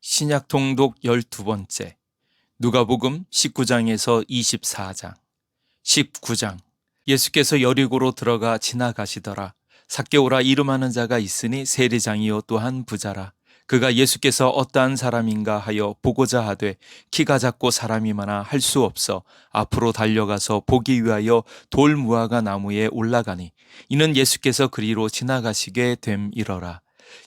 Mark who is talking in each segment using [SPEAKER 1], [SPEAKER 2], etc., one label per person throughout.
[SPEAKER 1] 신약 통독 12번째 누가복음 19장에서 24장 19장 예수께서 여리고로 들어가 지나가시더라. 삭개오라 이름하는 자가 있으니 세리장이요 또한 부자라. 그가 예수께서 어떠한 사람인가 하여 보고자 하되 키가 작고 사람이 많아 할 수 없어 앞으로 달려가서 보기 위하여 돌 무화과 나무에 올라가니 이는 예수께서 그리로 지나가시게 됨이러라.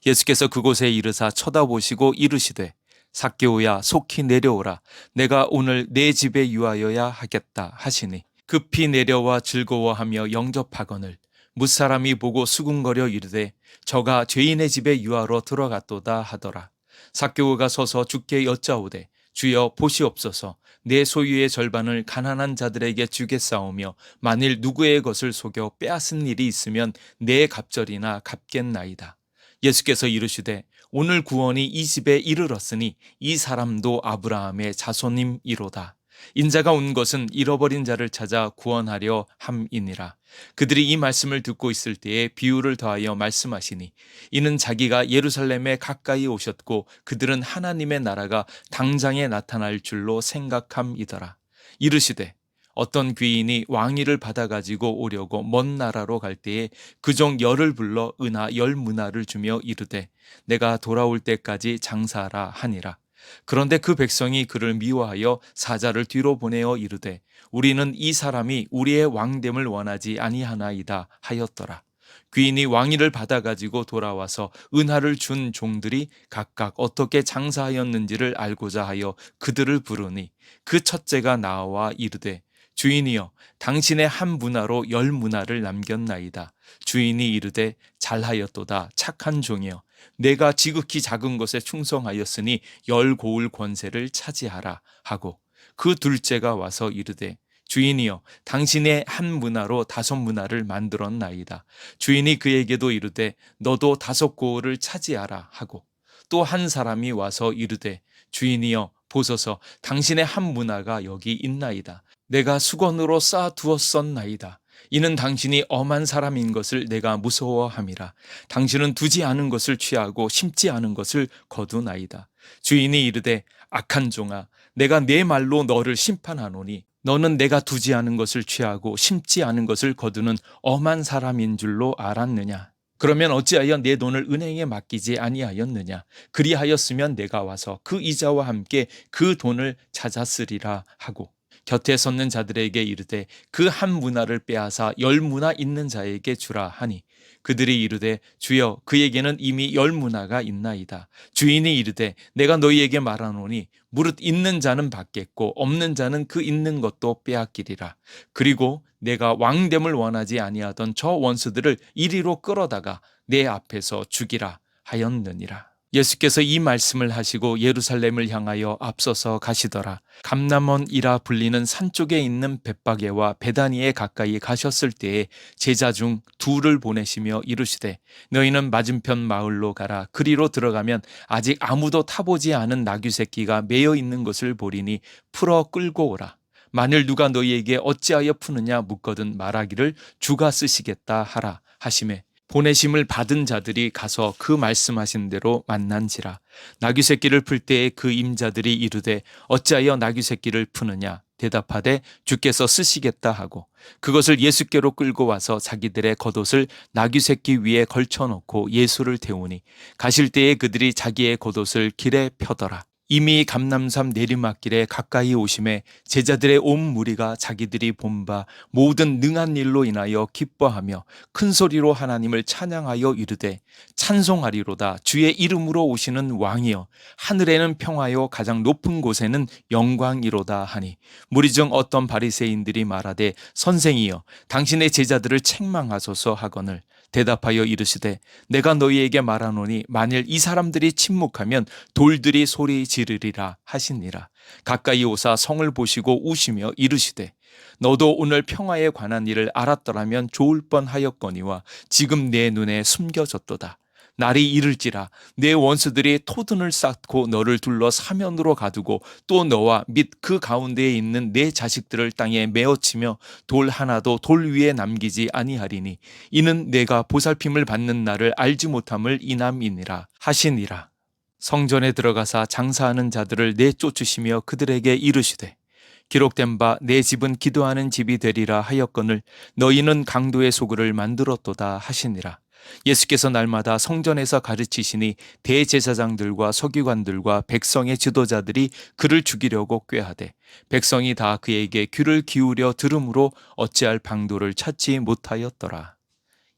[SPEAKER 1] 예수께서 그곳에 이르사 쳐다보시고 이르시되 삭개오야 속히 내려오라. 내가 오늘 내 집에 유하여야 하겠다 하시니 급히 내려와 즐거워하며 영접하거늘 뭇사람이 보고 수군거려 이르되 저가 죄인의 집에 유하러 들어갔도다 하더라. 삭개오가 서서 주께 여짜오되 주여 보시옵소서. 내 소유의 절반을 가난한 자들에게 주겠사오며 만일 누구의 것을 속여 빼앗은 일이 있으면 내 갑절이나 갚겠나이다. 예수께서 이르시되 오늘 구원이 이 집에 이르렀으니 이 사람도 아브라함의 자손임이로다. 인자가 온 것은 잃어버린 자를 찾아 구원하려 함이니라. 그들이 이 말씀을 듣고 있을 때에 비유를 더하여 말씀하시니 이는 자기가 예루살렘에 가까이 오셨고 그들은 하나님의 나라가 당장에 나타날 줄로 생각함이더라. 이르시되 어떤 귀인이 왕위를 받아가지고 오려고 먼 나라로 갈 때에 그 종 열을 불러 은하 10문화를 주며 이르되 내가 돌아올 때까지 장사하라 하니라. 그런데 그 백성이 그를 미워하여 사자를 뒤로 보내어 이르되 우리는 이 사람이 우리의 왕됨을 원하지 아니하나이다 하였더라. 귀인이 왕위를 받아가지고 돌아와서 은하를 준 종들이 각각 어떻게 장사하였는지를 알고자 하여 그들을 부르니 그 첫째가 나와 이르되 주인이여 당신의 한 문화로 10문화를 남겼나이다. 주인이 이르되 잘하였도다 착한 종이여 내가 지극히 작은 것에 충성하였으니 10고을 권세를 차지하라 하고 그 둘째가 와서 이르되 주인이여 당신의 한 문화로 5문화를 만들었나이다. 주인이 그에게도 이르되 너도 5고을을 차지하라 하고 또 한 사람이 와서 이르되 주인이여 보소서 당신의 한 문화가 여기 있나이다. 내가 수건으로 쌓아두었었나이다. 이는 당신이 엄한 사람인 것을 내가 무서워함이라. 당신은 두지 않은 것을 취하고 심지 않은 것을 거두나이다. 주인이 이르되 악한 종아 내가 내 말로 너를 심판하노니 너는 내가 두지 않은 것을 취하고 심지 않은 것을 거두는 엄한 사람인 줄로 알았느냐. 그러면 어찌하여 내 돈을 은행에 맡기지 아니하였느냐. 그리하였으면 내가 와서 그 이자와 함께 그 돈을 찾았으리라 하고 곁에 섰는 자들에게 이르되 그 한 문화를 빼앗아 10문화 있는 자에게 주라 하니 그들이 이르되 주여 그에게는 이미 10문화가 있나이다. 주인이 이르되 내가 너희에게 말하노니 무릇 있는 자는 받겠고 없는 자는 그 있는 것도 빼앗기리라. 그리고 내가 왕됨을 원하지 아니하던 저 원수들을 이리로 끌어다가 내 앞에서 죽이라 하였느니라. 예수께서 이 말씀을 하시고 예루살렘을 향하여 앞서서 가시더라. 감람원이라 불리는 산 쪽에 있는 벳바게와 베다니에 가까이 가셨을 때에 제자 중 둘을 보내시며 이르시되 너희는 맞은편 마을로 가라. 그리로 들어가면 아직 아무도 타보지 않은 나귀 새끼가 매여 있는 것을 보리니 풀어 끌고 오라. 만일 누가 너희에게 어찌하여 푸느냐 묻거든 말하기를 주가 쓰시겠다 하라 하시매 보내심을 받은 자들이 가서 그 말씀하신 대로 만난지라. 나귀 새끼를 풀 때에 그 임자들이 이르되 어찌하여 나귀 새끼를 푸느냐 대답하되 주께서 쓰시겠다 하고 그것을 예수께로 끌고 와서 자기들의 겉옷을 나귀 새끼 위에 걸쳐놓고 예수를 태우니 가실 때에 그들이 자기의 겉옷을 길에 펴더라. 이미 감람산 내리막길에 가까이 오심에 제자들의 온 무리가 자기들이 본 바 모든 능한 일로 인하여 기뻐하며 큰 소리로 하나님을 찬양하여 이르되 찬송하리로다. 주의 이름으로 오시는 왕이여 하늘에는 평화요 가장 높은 곳에는 영광이로다 하니 무리 중 어떤 바리새인들이 말하되 선생이여 당신의 제자들을 책망하소서 하거늘 대답하여 이르시되 내가 너희에게 말하노니 만일 이 사람들이 침묵하면 돌들이 소리 지르리라 하시니라. 가까이 오사 성을 보시고 우시며 이르시되 너도 오늘 평화에 관한 일을 알았더라면 좋을 뻔하였거니와 지금 내 눈에 숨겨졌도다. 날이 이를지라 내 원수들이 토둔을 쌓고 너를 둘러 사면으로 가두고 또 너와 및 그 가운데에 있는 내 자식들을 땅에 메어치며 돌 하나도 돌 위에 남기지 아니하리니 이는 내가 보살핌을 받는 날을 알지 못함을 인함이니라 하시니라. 성전에 들어가사 장사하는 자들을 내쫓으시며 그들에게 이르시되 기록된 바 내 집은 기도하는 집이 되리라 하였거늘 너희는 강도의 소굴을 만들었도다 하시니라. 예수께서 날마다 성전에서 가르치시니 대제사장들과 서기관들과 백성의 지도자들이 그를 죽이려고 꾀하되 백성이 다 그에게 귀를 기울여 들으므로 어찌할 방도를 찾지 못하였더라.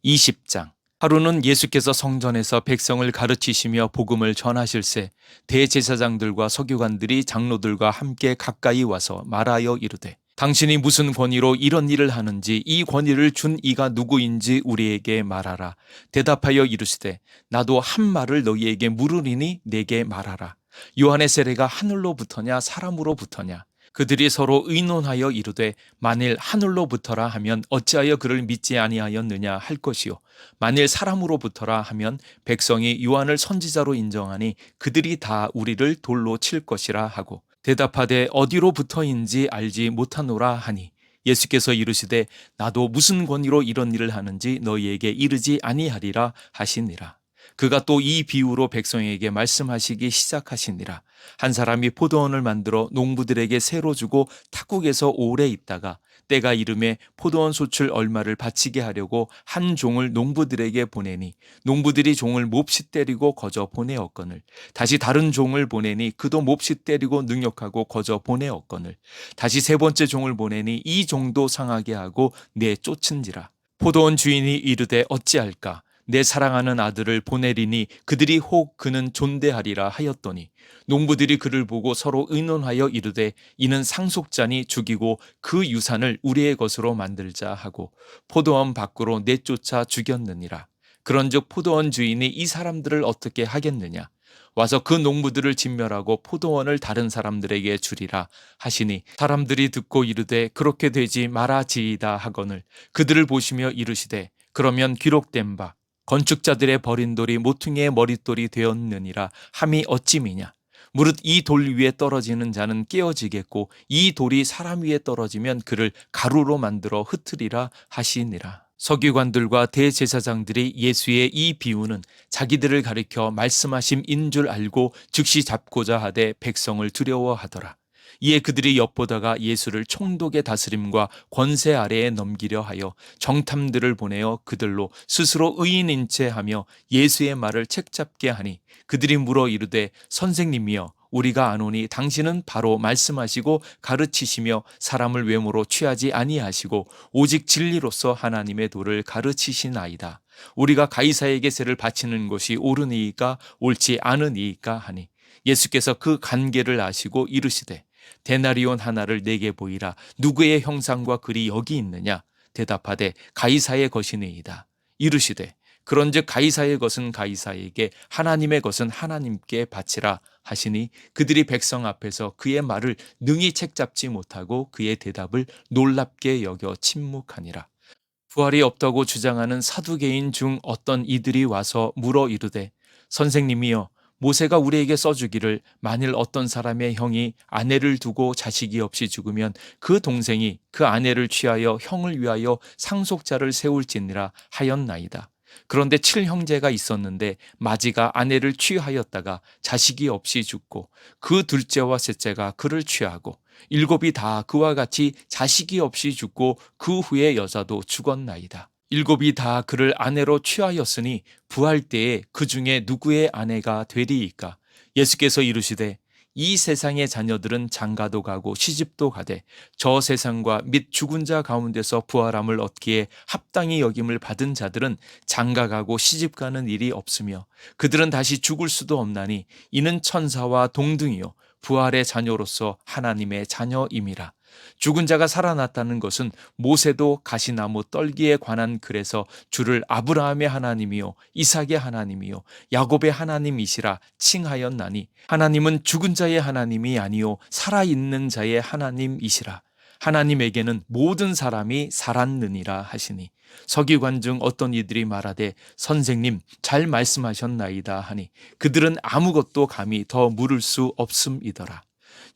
[SPEAKER 1] 20장. 하루는 예수께서 성전에서 백성을 가르치시며 복음을 전하실새 대제사장들과 서기관들이 장로들과 함께 가까이 와서 말하여 이르되 당신이 무슨 권위로 이런 일을 하는지 이 권위를 준 이가 누구인지 우리에게 말하라. 대답하여 이르시되 나도 한 말을 너희에게 물으리니 내게 말하라. 요한의 세례가 하늘로부터냐 사람으로부터냐? 그들이 서로 의논하여 이르되 만일 하늘로부터라 하면 어찌하여 그를 믿지 아니하였느냐 할 것이요 만일 사람으로부터라 하면 백성이 요한을 선지자로 인정하니 그들이 다 우리를 돌로 칠 것이라 하고 대답하되 어디로부터인지 알지 못하노라 하니 예수께서 이르시되 나도 무슨 권위로 이런 일을 하는지 너희에게 이르지 아니하리라 하시니라. 그가 또 이 비유로 백성에게 말씀하시기 시작하시니라. 한 사람이 포도원을 만들어 농부들에게 새로 주고 탁국에서 오래 있다가 때가 이름에 포도원 소출 얼마를 바치게 하려고 한 종을 농부들에게 보내니 농부들이 종을 몹시 때리고 거저 보내었거늘 다시 다른 종을 보내니 그도 몹시 때리고 능욕하고 거저 보내었거늘 다시 세 번째 종을 보내니 이 종도 상하게 하고 내쫓은지라. 포도원 주인이 이르되 어찌할까 내 사랑하는 아들을 보내리니 그들이 혹 그는 존대하리라 하였더니 농부들이 그를 보고 서로 의논하여 이르되 이는 상속자니 죽이고 그 유산을 우리의 것으로 만들자 하고 포도원 밖으로 내쫓아 죽였느니라. 그런즉 포도원 주인이 이 사람들을 어떻게 하겠느냐 와서 그 농부들을 진멸하고 포도원을 다른 사람들에게 주리라 하시니 사람들이 듣고 이르되 그렇게 되지 말아지이다 하거늘 그들을 보시며 이르시되 그러면 기록된 바 건축자들의 버린 돌이 모퉁이의 머릿돌이 되었느니라 함이 어찌미냐 무릇 이 돌 위에 떨어지는 자는 깨어지겠고 이 돌이 사람 위에 떨어지면 그를 가루로 만들어 흩으리라 하시니라. 서기관들과 대제사장들이 예수의 이 비유는 자기들을 가리켜 말씀하심인 줄 알고 즉시 잡고자 하되 백성을 두려워하더라. 이에 그들이 엿보다가 예수를 총독의 다스림과 권세 아래에 넘기려 하여 정탐들을 보내어 그들로 스스로 의인인 채 하며 예수의 말을 책잡게 하니 그들이 물어 이르되 선생님이여 우리가 아노니 당신은 바로 말씀하시고 가르치시며 사람을 외모로 취하지 아니하시고 오직 진리로서 하나님의 도를 가르치시나이다. 우리가 가이사에게 세를 바치는 것이 옳으니이까 옳지 않으니이까 하니 예수께서 그 관계를 아시고 이르시되 데나리온 하나를 내게 보이라. 누구의 형상과 글이 여기 있느냐? 대답하되 가이사의 것이니이다. 이르시되 그런즉 가이사의 것은 가이사에게 하나님의 것은 하나님께 바치라 하시니 그들이 백성 앞에서 그의 말을 능히 책잡지 못하고 그의 대답을 놀랍게 여겨 침묵하니라. 부활이 없다고 주장하는 사두개인 중 어떤 이들이 와서 물어 이르되 선생님이여 모세가 우리에게 써주기를 만일 어떤 사람의 형이 아내를 두고 자식이 없이 죽으면 그 동생이 그 아내를 취하여 형을 위하여 상속자를 세울지니라 하였나이다. 그런데 7형제가 있었는데 마지가 아내를 취하였다가 자식이 없이 죽고 그 둘째와 셋째가 그를 취하고 7이 다 그와 같이 자식이 없이 죽고 그 후에 여자도 죽었나이다. 7이 다 그를 아내로 취하였으니 부활 때에 그 중에 누구의 아내가 되리이까? 예수께서 이르시되 이 세상의 자녀들은 장가도 가고 시집도 가되 저 세상과 및 죽은 자 가운데서 부활함을 얻기에 합당히 여김을 받은 자들은 장가 가고 시집 가는 일이 없으며 그들은 다시 죽을 수도 없나니 이는 천사와 동등이요 부활의 자녀로서 하나님의 자녀임이라. 죽은 자가 살아났다는 것은 모세도 가시나무 떨기에 관한 글에서 주를 아브라함의 하나님이요 이삭의 하나님이요 야곱의 하나님이시라 칭하였나니 하나님은 죽은 자의 하나님이 아니요 살아있는 자의 하나님이시라. 하나님에게는 모든 사람이 살았느니라 하시니 서기관 중 어떤 이들이 말하되 선생님 잘 말씀하셨나이다 하니 그들은 아무것도 감히 더 물을 수 없음이더라.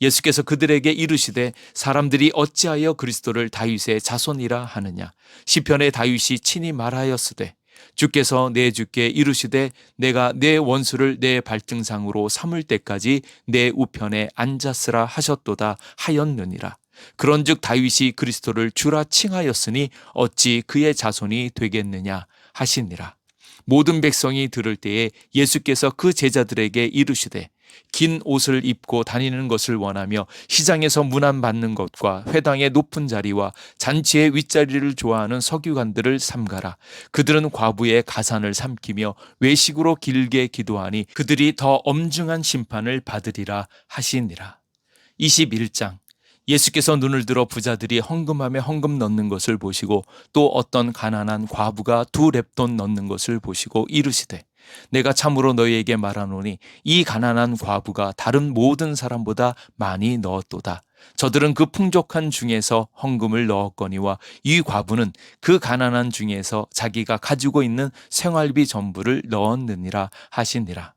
[SPEAKER 1] 예수께서 그들에게 이르시되 사람들이 어찌하여 그리스도를 다윗의 자손이라 하느냐 시편에 다윗이 친히 말하였으되 주께서 내 주께 이르시되 내가 내 원수를 내 발등상으로 삼을 때까지 내 우편에 앉았으라 하셨도다 하였느니라. 그런즉 다윗이 그리스도를 주라 칭하였으니 어찌 그의 자손이 되겠느냐 하시니라. 모든 백성이 들을 때에 예수께서 그 제자들에게 이르시되 긴 옷을 입고 다니는 것을 원하며 시장에서 문안받는 것과 회당의 높은 자리와 잔치의 윗자리를 좋아하는 서기관들을 삼가라. 그들은 과부의 가산을 삼키며 외식으로 길게 기도하니 그들이 더 엄중한 심판을 받으리라 하시니라. 21장. 예수께서 눈을 들어 부자들이 헌금함에 헌금 넣는 것을 보시고 또 어떤 가난한 과부가 2렙돈 넣는 것을 보시고 이르시되 내가 참으로 너희에게 말하노니 이 가난한 과부가 다른 모든 사람보다 많이 넣었도다. 저들은 그 풍족한 중에서 헌금을 넣었거니와 이 과부는 그 가난한 중에서 자기가 가지고 있는 생활비 전부를 넣었느니라 하시니라.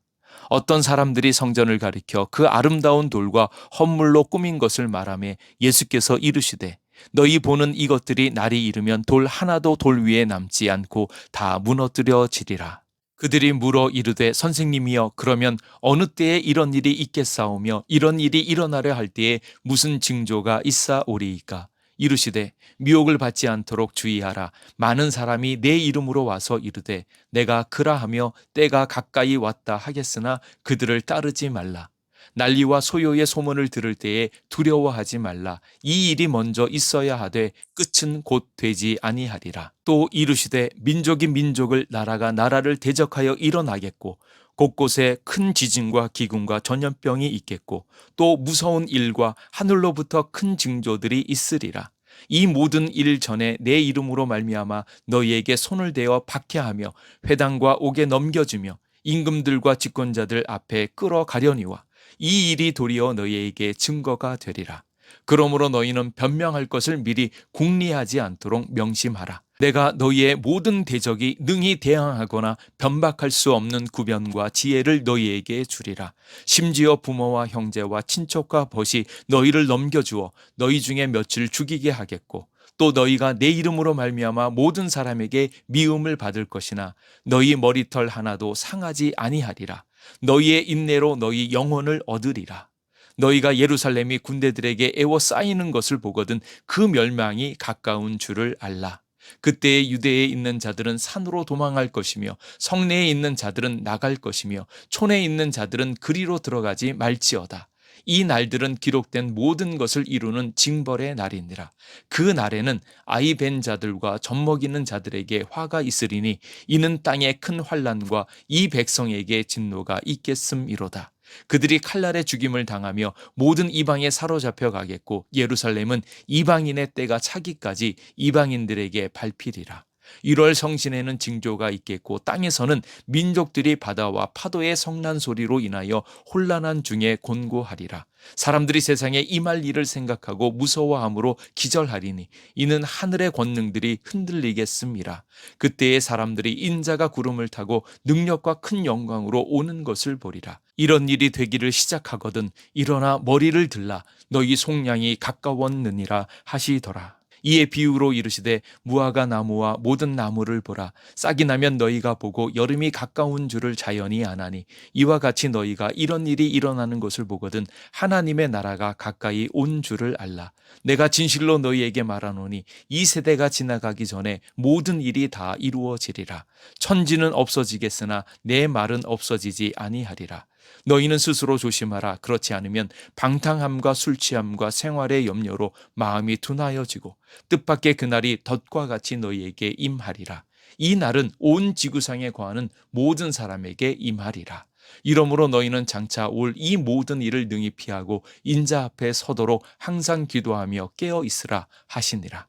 [SPEAKER 1] 어떤 사람들이 성전을 가리켜 그 아름다운 돌과 헌물로 꾸민 것을 말하며 예수께서 이르시되 너희 보는 이것들이 날이 이르면 돌 하나도 돌 위에 남지 않고 다 무너뜨려지리라. 그들이 물어 이르되 선생님이여 그러면 어느 때에 이런 일이 있겠사오며 이런 일이 일어나려 할 때에 무슨 징조가 있사오리이까? 이르시되 미혹을 받지 않도록 주의하라. 많은 사람이 내 이름으로 와서 이르되 내가 그라하며 때가 가까이 왔다 하겠으나 그들을 따르지 말라. 난리와 소요의 소문을 들을 때에 두려워하지 말라. 이 일이 먼저 있어야 하되 끝은 곧 되지 아니하리라. 또 이르시되 민족이 민족을 나라가 나라를 대적하여 일어나겠고 곳곳에 큰 지진과 기근과 전염병이 있겠고 또 무서운 일과 하늘로부터 큰 징조들이 있으리라. 이 모든 일 전에 내 이름으로 말미암아 너희에게 손을 대어 박해하며 회당과 옥에 넘겨주며 임금들과 집권자들 앞에 끌어가려니와 이 일이 도리어 너희에게 증거가 되리라. 그러므로 너희는 변명할 것을 미리 궁리하지 않도록 명심하라. 내가 너희의 모든 대적이 능히 대항하거나 변박할 수 없는 구변과 지혜를 너희에게 주리라. 심지어 부모와 형제와 친척과 벗이 너희를 넘겨주어 너희 중에 며칠 죽이게 하겠고 또 너희가 내 이름으로 말미암아 모든 사람에게 미움을 받을 것이나 너희 머리털 하나도 상하지 아니하리라. 너희의 인내로 너희 영혼을 얻으리라. 너희가 예루살렘이 군대들에게 에워싸이는 것을 보거든 그 멸망이 가까운 줄을 알라. 그때에 유대에 있는 자들은 산으로 도망할 것이며 성내에 있는 자들은 나갈 것이며 촌에 있는 자들은 그리로 들어가지 말지어다. 이 날들은 기록된 모든 것을 이루는 징벌의 날이니라. 그 날에는 아이 벤 자들과 젖먹이는 자들에게 화가 있으리니 이는 땅에 큰 환난과 이 백성에게 진노가 있겠음이로다. 그들이 칼날에 죽임을 당하며 모든 이방에 사로잡혀 가겠고 예루살렘은 이방인의 때가 차기까지 이방인들에게 밟히리라. 1월 성신에는 징조가 있겠고 땅에서는 민족들이 바다와 파도의 성난 소리로 인하여 혼란한 중에 곤고하리라. 사람들이 세상에 임할 일을 생각하고 무서워함으로 기절하리니 이는 하늘의 권능들이 흔들리겠음이라. 그때에 사람들이 인자가 구름을 타고 능력과 큰 영광으로 오는 것을 보리라. 이런 일이 되기를 시작하거든 일어나 머리를 들라 너희 속량이 가까웠느니라 하시더라. 이에 비유로 이르시되 무화과 나무와 모든 나무를 보라. 싹이 나면 너희가 보고 여름이 가까운 줄을 자연히 아나니 이와 같이 너희가 이런 일이 일어나는 것을 보거든 하나님의 나라가 가까이 온 줄을 알라. 내가 진실로 너희에게 말하노니 이 세대가 지나가기 전에 모든 일이 다 이루어지리라. 천지는 없어지겠으나 내 말은 없어지지 아니하리라. 너희는 스스로 조심하라. 그렇지 않으면 방탕함과 술 취함과 생활의 염려로 마음이 둔하여지고 뜻밖의 그날이 덫과 같이 너희에게 임하리라. 이 날은 온 지구상에 거하는 모든 사람에게 임하리라. 이러므로 너희는 장차 올 이 모든 일을 능히 피하고 인자 앞에 서도록 항상 기도하며 깨어 있으라 하시니라.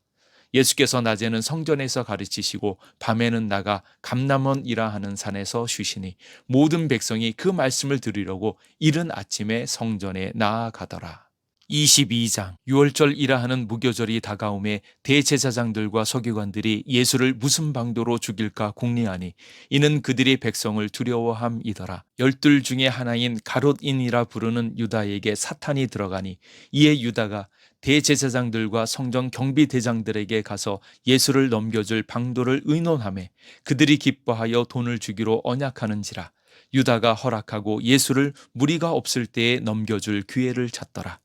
[SPEAKER 1] 예수께서 낮에는 성전에서 가르치시고 밤에는 나가 감람원이라 하는 산에서 쉬시니 모든 백성이 그 말씀을 들으려고 이른 아침에 성전에 나아가더라. 22장. 유월절이라 하는 무교절이 다가오매 대제사장들과 서기관들이 예수를 무슨 방도로 죽일까 궁리하니 이는 그들이 백성을 두려워함이더라. 12 중에 하나인 가롯인이라 부르는 유다에게 사탄이 들어가니 이에 유다가 대제사장들과 성전 경비대장들에게 가서 예수를 넘겨줄 방도를 의논하매 그들이 기뻐하여 돈을 주기로 언약하는지라. 유다가 허락하고 예수를 무리가 없을 때에 넘겨줄 기회를 찾더라.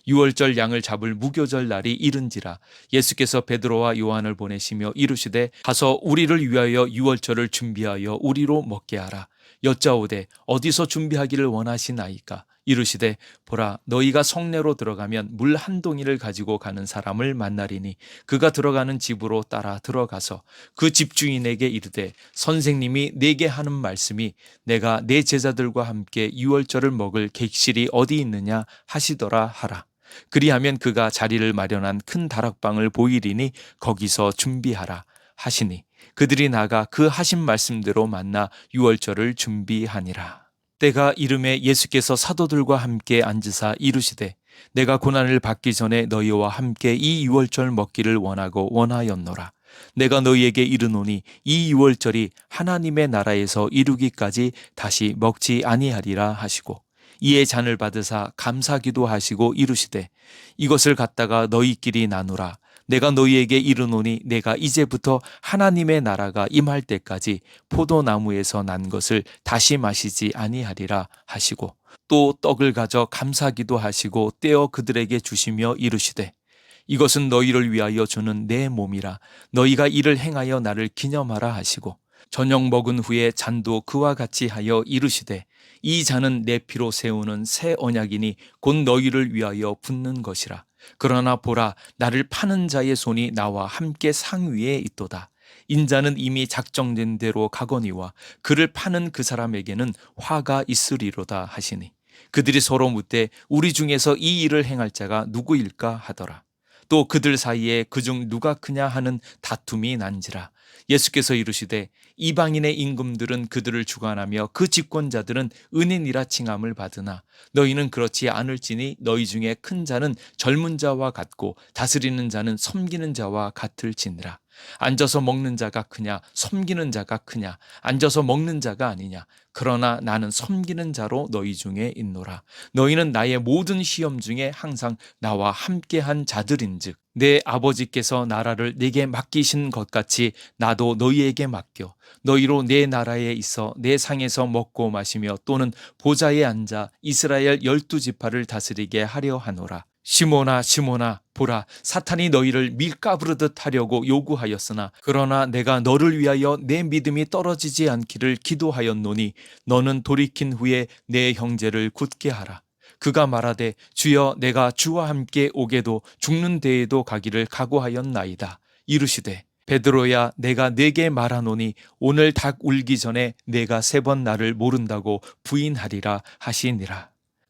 [SPEAKER 1] 유월절 양을 잡을 무교절 날이 이른지라. 예수께서 베드로와 요한을 보내시며 이르시되 가서 우리를 위하여 유월절을 준비하여 우리로 먹게 하라. 여짜오되 어디서 준비하기를 원하시나이까. 이르시되 보라, 너희가 성내로 들어가면 물 한 동이를 가지고 가는 사람을 만나리니 그가 들어가는 집으로 따라 들어가서 그 집주인에게 이르되 선생님이 내게 하는 말씀이 내가 내 제자들과 함께 유월절을 먹을 객실이 어디 있느냐 하시더라 하라. 그리하면 그가 자리를 마련한 큰 다락방을 보이리니 거기서 준비하라 하시니 그들이 나가 그 하신 말씀대로 만나 유월절을 준비하니라. 때가 이름에 예수께서 사도들과 함께 앉으사 이르시되 내가 고난을 받기 전에 너희와 함께 이 유월절 먹기를 원하고 원하였노라. 내가 너희에게 이르노니 이 유월절이 하나님의 나라에서 이루기까지 다시 먹지 아니하리라 하시고 이에 잔을 받으사 감사기도 하시고 이르시되 이것을 갖다가 너희끼리 나누라. 내가 너희에게 이르노니 내가 이제부터 하나님의 나라가 임할 때까지 포도나무에서 난 것을 다시 마시지 아니하리라 하시고 또 떡을 가져 감사기도 하시고 떼어 그들에게 주시며 이르시되 이것은 너희를 위하여 주는 내 몸이라. 너희가 이를 행하여 나를 기념하라 하시고 저녁 먹은 후에 잔도 그와 같이 하여 이르시되 이 잔은 내 피로 세우는 새 언약이니 곧 너희를 위하여 붓는 것이라. 그러나 보라, 나를 파는 자의 손이 나와 함께 상위에 있도다. 인자는 이미 작정된 대로 가거니와 그를 파는 그 사람에게는 화가 있으리로다 하시니 그들이 서로 묻되 우리 중에서 이 일을 행할 자가 누구일까 하더라. 또 그들 사이에 그중 누가 크냐 하는 다툼이 난지라. 예수께서 이르시되 이방인의 임금들은 그들을 주관하며 그 집권자들은 은인이라 칭함을 받으나 너희는 그렇지 않을지니 너희 중에 큰 자는 젊은 자와 같고 다스리는 자는 섬기는 자와 같을지니라. 앉아서 먹는 자가 크냐 섬기는 자가 크냐. 앉아서 먹는 자가 아니냐. 그러나 나는 섬기는 자로 너희 중에 있노라. 너희는 나의 모든 시험 중에 항상 나와 함께한 자들인즉 내 아버지께서 나라를 내게 맡기신 것 같이 나도 너희에게 맡겨 너희로 내 나라에 있어 내 상에서 먹고 마시며 또는 보좌에 앉아 이스라엘 12지파를 다스리게 하려 하노라. 시몬아 시몬아 보라, 사탄이 너희를 밀가부르듯 하려고 요구하였으나 그러나 내가 너를 위하여 내 믿음이 떨어지지 않기를 기도하였노니 너는 돌이킨 후에 내 형제를 굳게 하라. 그가 말하되 주여 내가 주와 함께 오게도 죽는 데에도 가기를 각오하였나이다. 이르시되 베드로야 내가 네게 말하노니 오늘 닭 울기 전에 내가 3번 나를 모른다고 부인하리라 하시니라.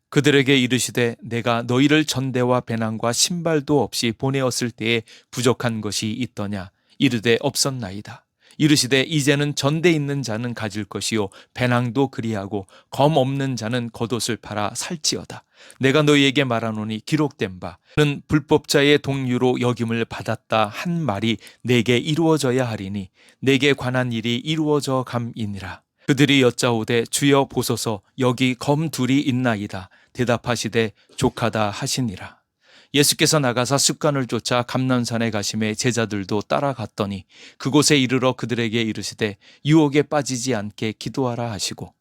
[SPEAKER 1] 그들에게 이르시되 내가 너희를 전대와 배낭과 신발도 없이 보내었을 때에 부족한 것이 있더냐. 이르되 없었나이다. 이르시되 이제는 전대 있는 자는 가질 것이요 배낭도 그리하고 검 없는 자는 겉옷을 팔아 살지어다. 내가 너희에게 말하노니 기록된 바는 불법자의 동류로 여김을 받았다 한 말이 내게 이루어져야 하리니 내게 관한 일이 이루어져 감이니라. 그들이 여짜오되 주여 보소서 여기 검 둘이 있나이다. 대답하시되 족하다 하시니라. 예수께서 나가사 습관을 쫓아 감난산에 가심에 제자들도 따라갔더니 그곳에 이르러 그들에게 이르시되 유혹에 빠지지 않게 기도하라 하시고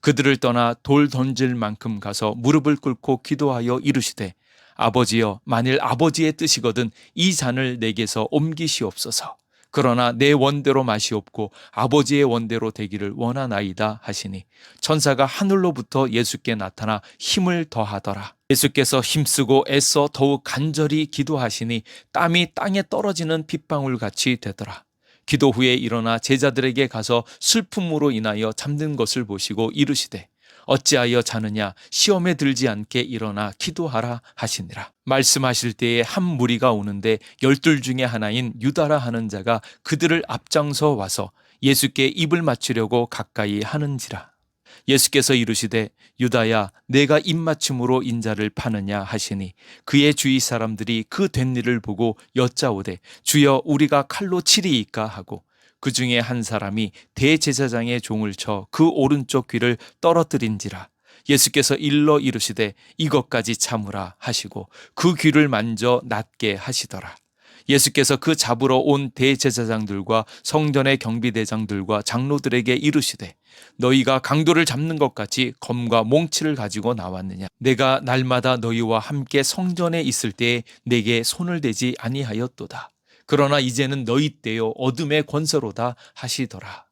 [SPEAKER 1] 그들을 떠나 돌 던질 만큼 가서 무릎을 꿇고 기도하여 이르시되 아버지여 만일 아버지의 뜻이거든 이 잔을 내게서 옮기시옵소서. 그러나 내 원대로 마시옵고 아버지의 원대로 되기를 원하나이다 하시니 천사가 하늘로부터 예수께 나타나 힘을 더하더라. 예수께서 힘쓰고 애써 더욱 간절히 기도하시니 땀이 땅에 떨어지는 핏방울같이 되더라. 기도 후에 일어나 제자들에게 가서 슬픔으로 인하여 잠든 것을 보시고 이르시되 어찌하여 자느냐 시험에 들지 않게 일어나 기도하라 하시니라. 말씀하실 때에 한 무리가 오는데 12 중에 하나인 유다라 하는 자가 그들을 앞장서 와서 예수께 입을 맞추려고 가까이 하는지라. 예수께서 이르시되 유다야 내가 입맞춤으로 인자를 파느냐 하시니 그의 주위 사람들이 그 된 일을 보고 여짜오되 주여 우리가 칼로 치리이까 하고 그 중에 한 사람이 대제사장의 종을 쳐 그 오른쪽 귀를 떨어뜨린지라. 예수께서 일러 이르시되 이것까지 참으라 하시고 그 귀를 만져 낫게 하시더라. 예수께서 그 잡으러 온 대제사장들과 성전의 경비대장들과 장로들에게 이르시되 너희가 강도를 잡는 것 같이 검과 몽치를 가지고 나왔느냐? 내가 날마다 너희와 함께 성전에 있을 때에 내게 손을 대지 아니하였도다. 그러나 이제는 너희 때요 어둠의 권세로다 하시더라.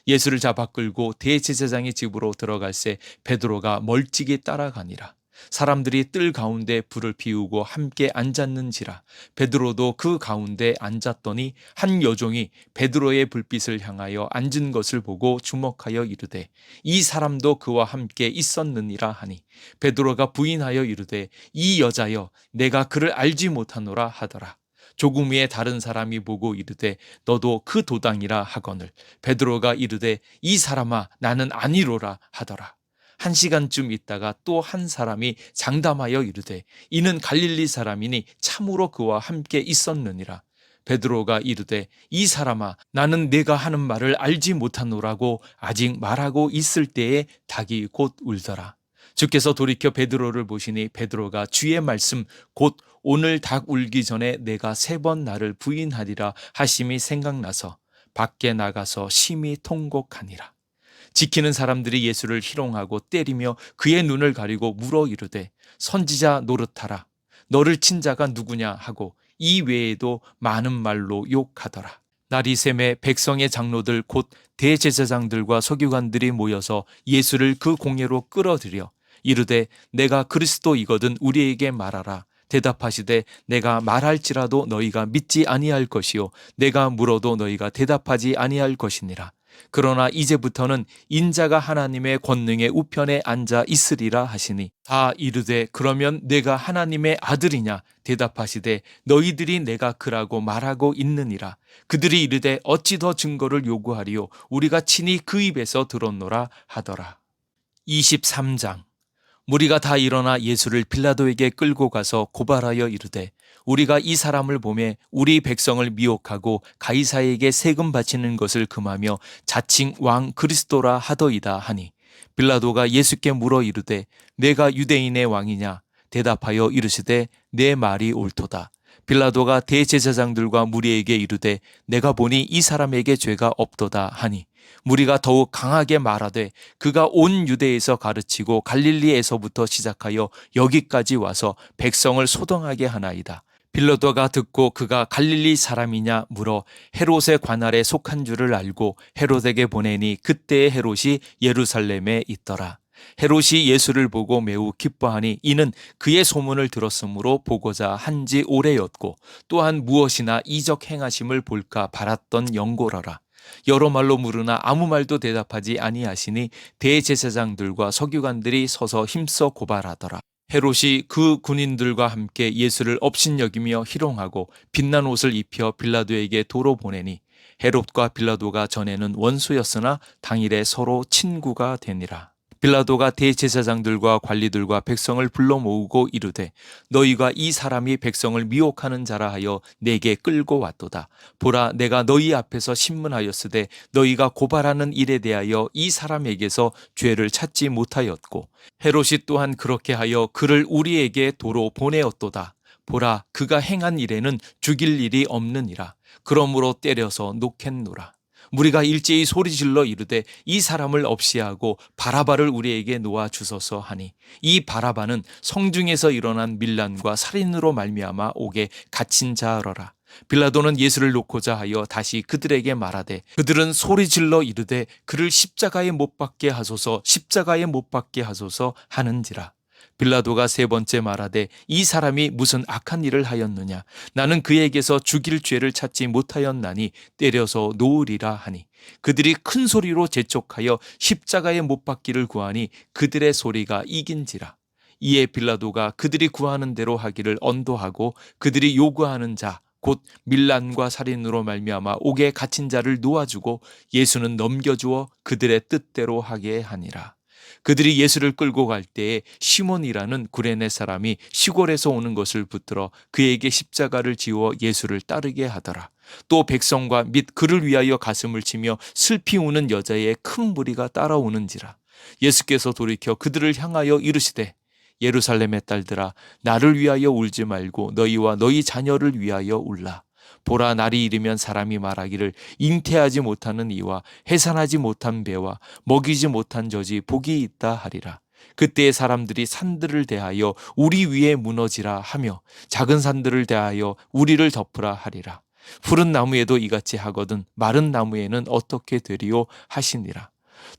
[SPEAKER 1] 예수를 잡아 끌고 대제사장의 집으로 들어갈새 베드로가 멀찍이 따라가니라. 사람들이 뜰 가운데 불을 피우고 함께 앉았는지라. 베드로도 그 가운데 앉았더니 한 여종이 베드로의 불빛을 향하여 앉은 것을 보고 주목하여 이르되 이 사람도 그와 함께 있었느니라 하니 베드로가 부인하여 이르되 이 여자여 내가 그를 알지 못하노라 하더라. 조금 후에 다른 사람이 보고 이르되 너도 그 도당이라 하거늘 베드로가 이르되 이 사람아 나는 아니로라 하더라. 1시간쯤 있다가 또 한 사람이 장담하여 이르되 이는 갈릴리 사람이니 참으로 그와 함께 있었느니라. 베드로가 이르되 이 사람아 나는 네가 하는 말을 알지 못하노라고 아직 말하고 있을 때에 닭이 곧 울더라. 주께서 돌이켜 베드로를 보시니 베드로가 주의 말씀 곧 오늘 닭 울기 전에 내가 3번 나를 부인하리라 하심이 생각나서 밖에 나가서 심히 통곡하니라. 지키는 사람들이 예수를 희롱하고 때리며 그의 눈을 가리고 물어 이르되 선지자 노릇하라. 너를 친 자가 누구냐 하고 이 외에도 많은 말로 욕하더라. 날이 새매 백성의 장로들 곧 대제사장들과 서기관들이 모여서 예수를 그 공회로 끌어들여 이르되 내가 그리스도이거든 우리에게 말하라. 대답하시되 내가 말할지라도 너희가 믿지 아니할 것이요 내가 물어도 너희가 대답하지 아니할 것이니라. 그러나 이제부터는 인자가 하나님의 권능의 우편에 앉아 있으리라 하시니 다 이르되 그러면 내가 하나님의 아들이냐 대답하시되 너희들이 내가 그라고 말하고 있느니라. 그들이 이르되 어찌 더 증거를 요구하리요 우리가 친히 그 입에서 들었노라 하더라. 23장. 무리가 다 일어나 예수를 빌라도에게 끌고 가서 고발하여 이르되 우리가 이 사람을 보매 우리 백성을 미혹하고 가이사에게 세금 바치는 것을 금하며 자칭 왕 그리스도라 하더이다 하니 빌라도가 예수께 물어 이르되 내가 유대인의 왕이냐 대답하여 이르시되 내 말이 옳도다. 빌라도가 대제사장들과 무리에게 이르되 내가 보니 이 사람에게 죄가 없도다 하니 무리가 더욱 강하게 말하되 그가 온 유대에서 가르치고 갈릴리에서부터 시작하여 여기까지 와서 백성을 소동하게 하나이다. 빌라도가 듣고 그가 갈릴리 사람이냐 물어 헤롯의 관할에 속한 줄을 알고 헤롯에게 보내니 그때의 헤롯이 예루살렘에 있더라. 헤롯이 예수를 보고 매우 기뻐하니 이는 그의 소문을 들었으므로 보고자 한지 오래였고 또한 무엇이나 이적 행하심을 볼까 바랐던 영고러라. 여러 말로 물으나 아무 말도 대답하지 아니하시니 대제사장들과 서기관들이 서서 힘써 고발하더라. 헤롯이 그 군인들과 함께 예수를 업신여기며 희롱하고 빛난 옷을 입혀 빌라도에게 도로 보내니 헤롯과 빌라도가 전에는 원수였으나 당일에 서로 친구가 되니라. 빌라도가 대제사장들과 관리들과 백성을 불러 모으고 이르되 너희가 이 사람이 백성을 미혹하는 자라 하여 내게 끌고 왔도다. 보라 내가 너희 앞에서 신문하였으되 너희가 고발하는 일에 대하여 이 사람에게서 죄를 찾지 못하였고 헤롯이 또한 그렇게 하여 그를 우리에게 도로 보내었도다. 보라 그가 행한 일에는 죽일 일이 없느니라. 그러므로 때려서 놓겠노라. 무리가 일제히 소리질러 이르되 이 사람을 없이하고 바라바를 우리에게 놓아 주소서 하니 이 바라바는 성중에서 일어난 밀란과 살인으로 말미암아 옥에 갇힌 자러라. 빌라도는 예수를 놓고자 하여 다시 그들에게 말하되 그들은 소리질러 이르되 그를 십자가에 못 박게 하소서 십자가에 못 박게 하소서 하는지라. 빌라도가 3번째 말하되 이 사람이 무슨 악한 일을 하였느냐 나는 그에게서 죽일 죄를 찾지 못하였나니 때려서 놓으리라 하니 그들이 큰 소리로 재촉하여 십자가에 못 박기를 구하니 그들의 소리가 이긴지라. 이에 빌라도가 그들이 구하는 대로 하기를 언도하고 그들이 요구하는 자 곧 밀란과 살인으로 말미암아 옥에 갇힌 자를 놓아주고 예수는 넘겨주어 그들의 뜻대로 하게 하니라. 그들이 예수를 끌고 갈 때에 시몬이라는 구레네 사람이 시골에서 오는 것을 붙들어 그에게 십자가를 지워 예수를 따르게 하더라. 또 백성과 및 그를 위하여 가슴을 치며 슬피 우는 여자의 큰 무리가 따라오는지라. 예수께서 돌이켜 그들을 향하여 이르시되 예루살렘의 딸들아 나를 위하여 울지 말고 너희와 너희 자녀를 위하여 울라. 보라, 날이 이르면 사람이 말하기를 잉태하지 못하는 이와 해산하지 못한 배와 먹이지 못한 젖이 복이 있다 하리라. 그때의 사람들이 산들을 대하여 우리 위에 무너지라 하며 작은 산들을 대하여 우리를 덮으라 하리라. 푸른 나무에도 이같이 하거든 마른 나무에는 어떻게 되리요 하시니라.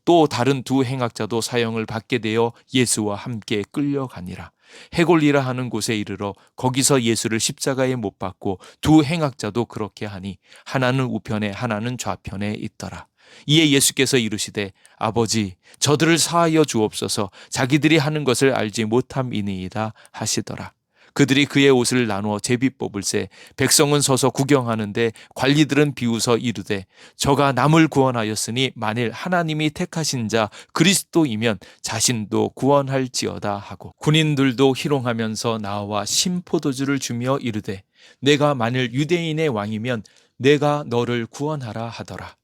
[SPEAKER 1] 또 다른 두 행악자도 사형을 받게 되어 예수와 함께 끌려가니라. 해골리라 하는 곳에 이르러 거기서 예수를 십자가에 못 박고 두 행악자도 그렇게 하니 하나는 우편에 하나는 좌편에 있더라. 이에 예수께서 이르시되 아버지 저들을 사하여 주옵소서, 자기들이 하는 것을 알지 못함이니이다 하시더라. 그들이 그의 옷을 나누어 제비 뽑을새 백성은 서서 구경하는데 관리들은 비웃어 이르되 저가 남을 구원하였으니 만일 하나님이 택하신 자 그리스도이면 자신도 구원할지어다 하고, 군인들도 희롱하면서 나와 신포도주를 주며 이르되 내가 만일 유대인의 왕이면 내가 너를 구원하라 하더라.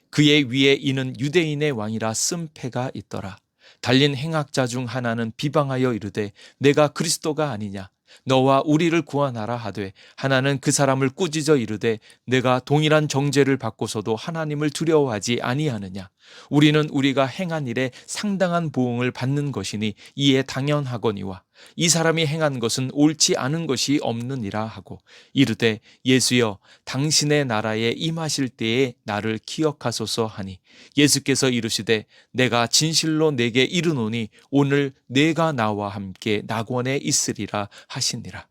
[SPEAKER 1] 그의 위에 이는 유대인의 왕이라 쓴 패가 있더라. 달린 행악자 중 하나는 비방하여 이르되 내가 그리스도가 아니냐, 너와 우리를 구원하라 하되, 하나는 그 사람을 꾸짖어 이르되 내가 동일한 정죄를 받고서도 하나님을 두려워하지 아니하느냐. 우리는 우리가 행한 일에 상당한 보응을 받는 것이니 이에 당연하거니와 이 사람이 행한 것은 옳지 않은 것이 없느니라 하고 이르되 예수여 당신의 나라에 임하실 때에 나를 기억하소서 하니 예수께서 이르시되 내가 진실로 내게 이르노니 오늘 내가 나와 함께 낙원에 있으리라 하시니라.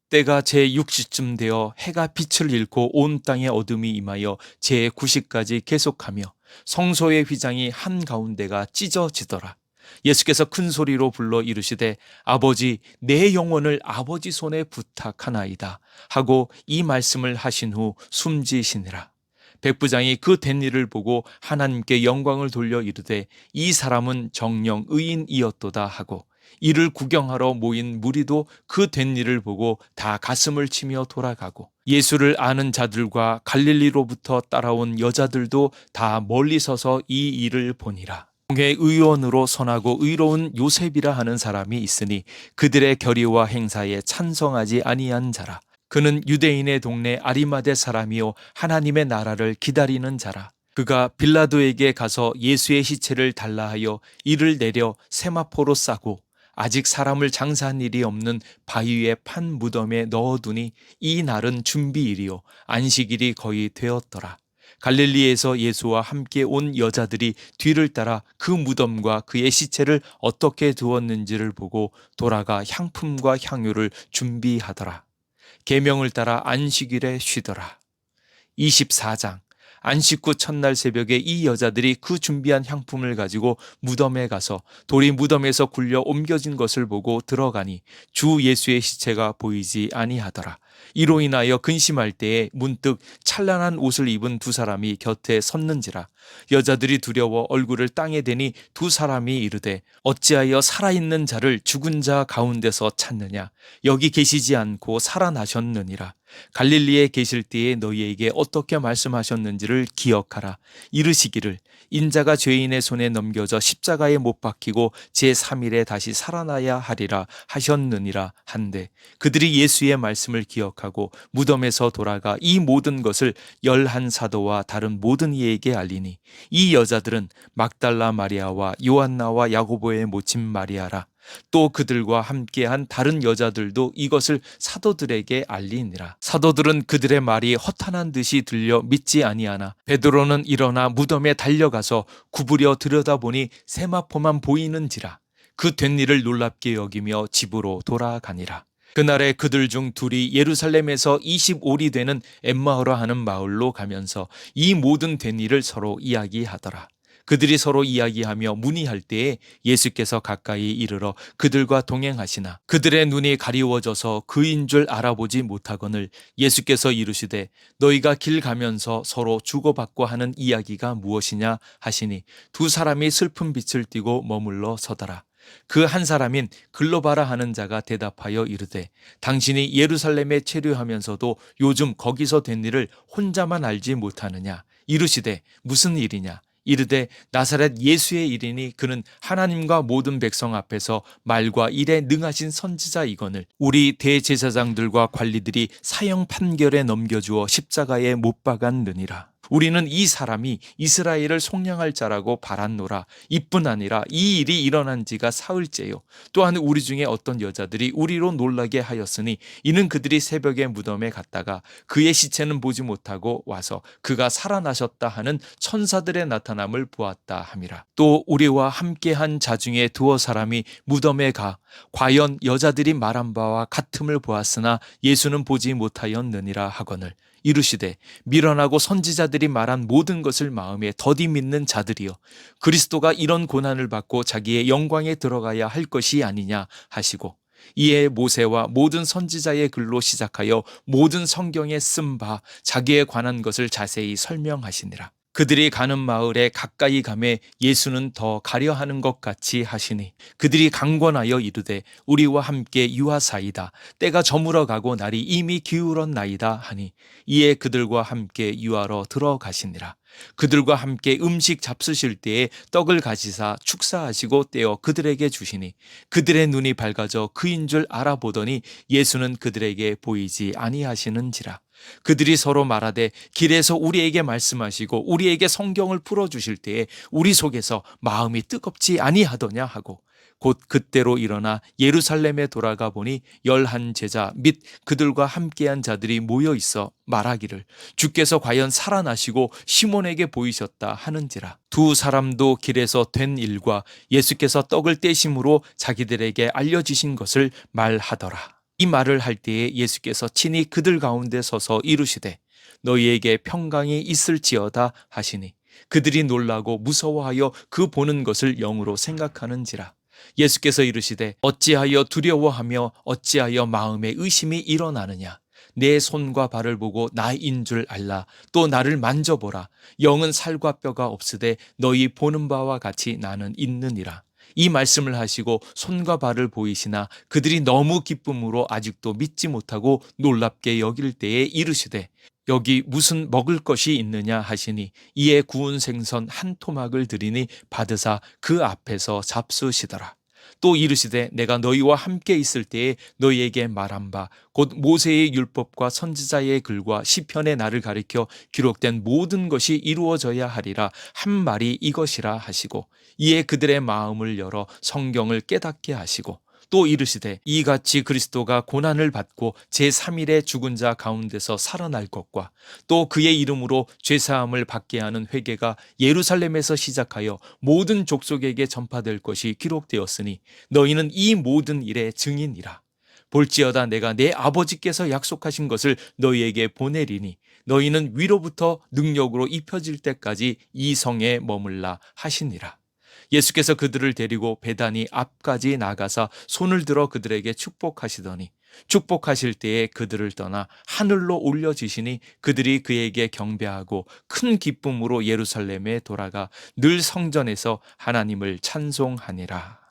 [SPEAKER 1] 때가 제6시쯤 되어 해가 빛을 잃고 온 땅에 어둠이 임하여 제9시까지 계속하며 성소의 휘장이 한가운데가 찢어지더라. 예수께서 큰 소리로 불러 이르시되 아버지 내 영혼을 아버지 손에 부탁하나이다 하고 이 말씀을 하신 후 숨지시니라. 백부장이 그 된 일을 보고 하나님께 영광을 돌려 이르되 이 사람은 정령 의인이었도다 하고, 이를 구경하러 모인 무리도 그 된 일을 보고 다 가슴을 치며 돌아가고, 예수를 아는 자들과 갈릴리로부터 따라온 여자들도 다 멀리 서서 이 일을 보니라. 공회 의원으로 선하고 의로운 요셉이라 하는 사람이 있으니 그들의 결의와 행사에 찬성하지 아니한 자라. 그는 유대인의 동네 아리마대 사람이요 하나님의 나라를 기다리는 자라. 그가 빌라도에게 가서 예수의 시체를 달라 하여 이를 내려 세마포로 싸고 아직 사람을 장사한 일이 없는 바위에 판 무덤에 넣어두니 이 날은 준비일이요 안식일이 거의 되었더라. 갈릴리에서 예수와 함께 온 여자들이 뒤를 따라 그 무덤과 그의 시체를 어떻게 두었는지를 보고 돌아가 향품과 향유를 준비하더라. 계명을 따라 안식일에 쉬더라. 24장. 안식 후 첫날 새벽에 이 여자들이 그 준비한 향품을 가지고 무덤에 가서 돌이 무덤에서 굴려 옮겨진 것을 보고 들어가니 주 예수의 시체가 보이지 아니하더라. 이로 인하여 근심할 때에 문득 찬란한 옷을 입은 두 사람이 곁에 섰는지라. 여자들이 두려워 얼굴을 땅에 대니 두 사람이 이르되 어찌하여 살아있는 자를 죽은 자 가운데서 찾느냐, 여기 계시지 않고 살아나셨느니라. 갈릴리에 계실 때에 너희에게 어떻게 말씀하셨는지를 기억하라. 이르시기를 인자가 죄인의 손에 넘겨져 십자가에 못 박히고 제3일에 다시 살아나야 하리라 하셨느니라 한데, 그들이 예수의 말씀을 기억하고 무덤에서 돌아가 이 모든 것을 11 사도와 다른 모든 이에게 알리니 이 여자들은 막달라 마리아와 요한나와 야고보의 모친 마리아라. 또 그들과 함께한 다른 여자들도 이것을 사도들에게 알리니라. 사도들은 그들의 말이 허탄한 듯이 들려 믿지 아니하나 베드로는 일어나 무덤에 달려가서 구부려 들여다보니 세마포만 보이는지라. 그 된 일을 놀랍게 여기며 집으로 돌아가니라. 그날에 그들 중 둘이 예루살렘에서 25리 되는 엠마오라 하는 마을로 가면서 이 모든 된 일을 서로 이야기하더라. 그들이 서로 이야기하며 문의할 때에 예수께서 가까이 이르러 그들과 동행하시나 그들의 눈이 가리워져서 그인 줄 알아보지 못하거늘 예수께서 이르시되 너희가 길 가면서 서로 주고받고 하는 이야기가 무엇이냐 하시니 두 사람이 슬픈 빛을 띠고 머물러 서더라. 그 한 사람인 글로바라 하는 자가 대답하여 이르되 당신이 예루살렘에 체류하면서도 요즘 거기서 된 일을 혼자만 알지 못하느냐. 이르시되 무슨 일이냐. 이르되 나사렛 예수의 이르니 그는 하나님과 모든 백성 앞에서 말과 일에 능하신 선지자이거늘 우리 대제사장들과 관리들이 사형 판결에 넘겨주어 십자가에 못 박았느니라. 우리는 이 사람이 이스라엘을 속량할 자라고 바랐노라. 이뿐 아니라 이 일이 일어난 지가 사흘째요. 또한 우리 중에 어떤 여자들이 우리로 놀라게 하였으니 이는 그들이 새벽에 무덤에 갔다가 그의 시체는 보지 못하고 와서 그가 살아나셨다 하는 천사들의 나타남을 보았다 함이라. 또 우리와 함께한 자 중에 두어 사람이 무덤에 가 과연 여자들이 말한 바와 같음을 보았으나 예수는 보지 못하였느니라 하거늘 이르시되 미련하고 선지자들이 말한 모든 것을 마음에 더디 믿는 자들이여 그리스도가 이런 고난을 받고 자기의 영광에 들어가야 할 것이 아니냐 하시고 이에 모세와 모든 선지자의 글로 시작하여 모든 성경에 쓴 바 자기에 관한 것을 자세히 설명하시니라. 그들이 가는 마을에 가까이 가매 예수는 더 가려 하는 것 같이 하시니 그들이 강권하여 이르되 우리와 함께 유하사이다. 때가 저물어 가고 날이 이미 기울었나이다 하니 이에 그들과 함께 유하러 들어가시니라. 그들과 함께 음식 잡수실 때에 떡을 가지사 축사하시고 떼어 그들에게 주시니 그들의 눈이 밝아져 그인 줄 알아보더니 예수는 그들에게 보이지 아니하시는지라. 그들이 서로 말하되 길에서 우리에게 말씀하시고 우리에게 성경을 풀어주실 때에 우리 속에서 마음이 뜨겁지 아니하더냐 하고 곧 그때로 일어나 예루살렘에 돌아가 보니 11 제자 및 그들과 함께한 자들이 모여 있어 말하기를 주께서 과연 살아나시고 시몬에게 보이셨다 하는지라. 두 사람도 길에서 된 일과 예수께서 떡을 떼심으로 자기들에게 알려주신 것을 말하더라. 이 말을 할 때에 예수께서 친히 그들 가운데 서서 이르시되 너희에게 평강이 있을지어다 하시니 그들이 놀라고 무서워하여 그 보는 것을 영으로 생각하는지라. 예수께서 이르시되 어찌하여 두려워하며 어찌하여 마음에 의심이 일어나느냐. 내 손과 발을 보고 나인 줄 알라. 또 나를 만져보라. 영은 살과 뼈가 없으되 너희 보는 바와 같이 나는 있느니라. 이 말씀을 하시고 손과 발을 보이시나 그들이 너무 기쁨으로 아직도 믿지 못하고 놀랍게 여길 때에 이르시되 여기 무슨 먹을 것이 있느냐 하시니 이에 구운 생선 한 토막을 드리니 받으사 그 앞에서 잡수시더라. 또 이르시되 내가 너희와 함께 있을 때에 너희에게 말한 바 곧 모세의 율법과 선지자의 글과 시편의 나를 가리켜 기록된 모든 것이 이루어져야 하리라 한 말이 이것이라 하시고 이에 그들의 마음을 열어 성경을 깨닫게 하시고 또 이르시되 이같이 그리스도가 고난을 받고 제3일에 죽은 자 가운데서 살아날 것과 또 그의 이름으로 죄사함을 받게 하는 회개가 예루살렘에서 시작하여 모든 족속에게 전파될 것이 기록되었으니 너희는 이 모든 일의 증인이라. 볼지어다 내가 내 아버지께서 약속하신 것을 너희에게 보내리니 너희는 위로부터 능력으로 입혀질 때까지 이 성에 머물라 하시니라. 예수께서 그들을 데리고 베다니 앞까지 나가사 손을 들어 그들에게 축복하시더니 축복하실 때에 그들을 떠나 하늘로 올려지시니 그들이 그에게 경배하고 큰 기쁨으로 예루살렘에 돌아가 늘 성전에서 하나님을 찬송하니라.